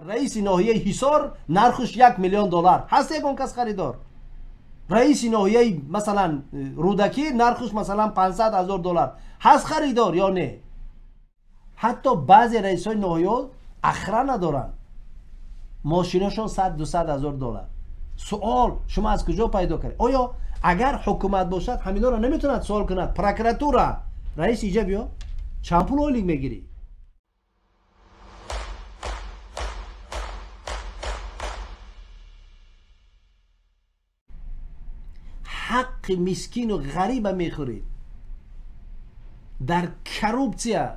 رئیس ناحیه حصار نرخش 1 میلیون دلار هست یکون کس خریدار. رئیس ناحیه مثلا رودکی نرخش مثلا 500,000 دلار هست خریدار یا نه؟ حتی بعضی رئیس های ناحیه اخره ندارن، ماشیناشون 100-200,000 دلار. سوال شما از کجا پیدا کردید؟ آیا اگر حکومت باشد همینا رو نمیتوند سوال کند؟ پروکراتورا رئیس اینجا بیا چند پول اولیگ میگیری؟ حق مسکین و غریب میخورید. در کروپسیا،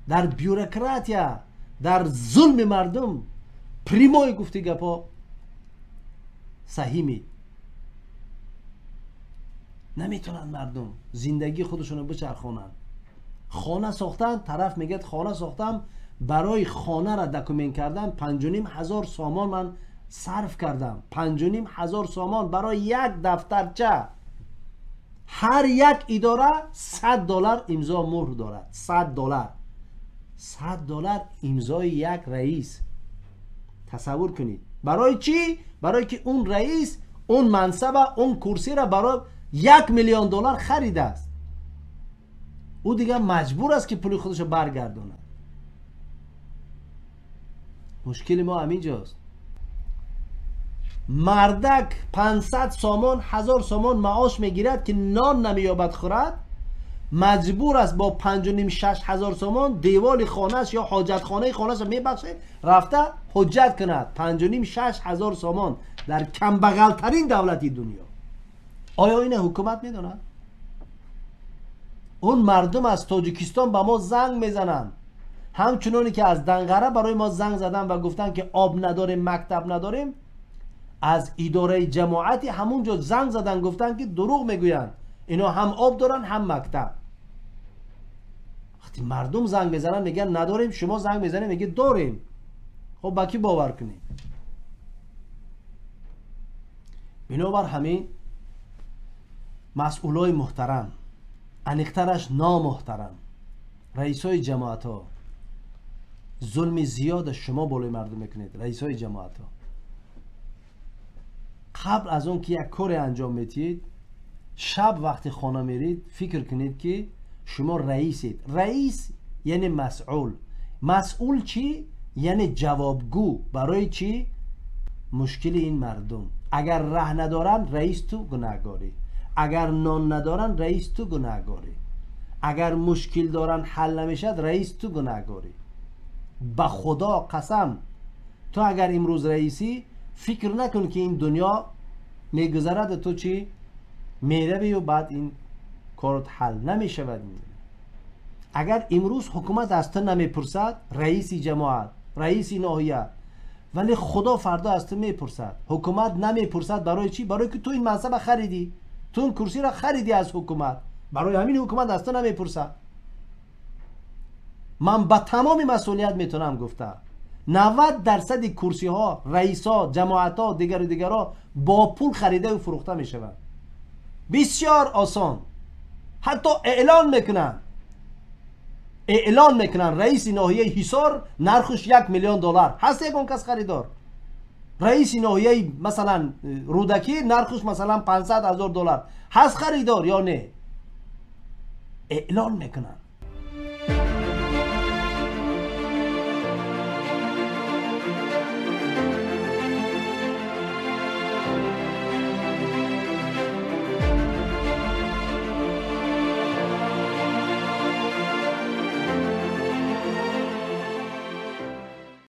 در بیوروکراتیا، در ظلم مردم پریموی گفتی گپا صحیح می نمیتونن مردم زندگی خودشونو بچرخونن. خانه ساختن، طرف میگه خانه ساختم، برای خانه را دکومنت کردن 5,500 سامان من صرف کردم. 5,500 سامان برای یک دفترچه. هر یک اداره 100 دلار امضا مهر دارد. 100 دلار 100 دلار امضای یک رئیس. تصور کنید برای چی؟ برای که اون رئیس اون منصب اون کرسی را برای 1 میلیون دلار خریده است. او دیگه مجبور است که پول خودش برگردونه. مشکل ما همینجاست. مردک 500 سامان 1000 سامان معاش میگیرد که نان نمیابد خورد، مجبور است با 5,500-6,000 سامان دیوال خانهش یا حاجت خانه خانهش میبخشه رفته حجت کند. 5,500-6,000 سامان در کم بغل ترین دولتی دنیا. آیا این حکومت میدونه؟ اون مردم از تاجیکستان به ما زنگ میزنن، همچنانی که از دنقره برای ما زنگ زدن و گفتن که آب نداریم، مکتب نداریم. از اداره جماعتی همونجا زنگ زدن گفتن که دروغ میگوین، اینا هم آب دارن هم مکتب. وقتی مردم زنگ بزنن میگن نداریم، شما زنگ بزنید میگه داریم. خب با کی باور کنیم؟ بنابر همین مسئولای محترم، انیخترش نامحترم، رئیسای جماعت ها، ظلم زیاد شما بالای مردم میکنید. رئیسای جماعت ها قبل از اون که یک کار انجام میدید، شب وقتی خانه میرید فکر کنید که شما رئیسید. رئیس یعنی مسئول. مسئول چی؟ یعنی جوابگو. برای چی؟ مشکل این مردم. اگر ره ندارن رئیس تو گناهگاری، اگر نان ندارن رئیس تو گناهگاری، اگر مشکل دارن حل نمیشد رئیس تو گناهگاری. به خدا قسم تو اگر امروز رئیسی فکر نکن که این دنیا میگذرد تو چی میروی و بعد این کارت حل نمیشود. اگر امروز حکومت از تو نمیپرسد، رئیسی جماعت، رئیسی ناحیه، ولی خدا فردا از تو میپرسد. حکومت نمیپرسد برای چی؟ برای که تو این منصب خریدی، تو این کرسی را خریدی از حکومت. برای همین حکومت از تو نمیپرسد. من با تمام مسئولیت میتونم گفتم 90% کرسی ها، رئیس ها، جماعت ها، دیگر ها با پول خریده و فروخته میشوند. بسیار آسان. حتی اعلان میکنن رئیس ناحیه حصار نرخش 1 میلیون دلار هست یکون کس خریدار. رئیس ناحیه مثلا رودکی نرخش مثلا 500,000 دلار هست خریدار یا نه؟ اعلان میکنن.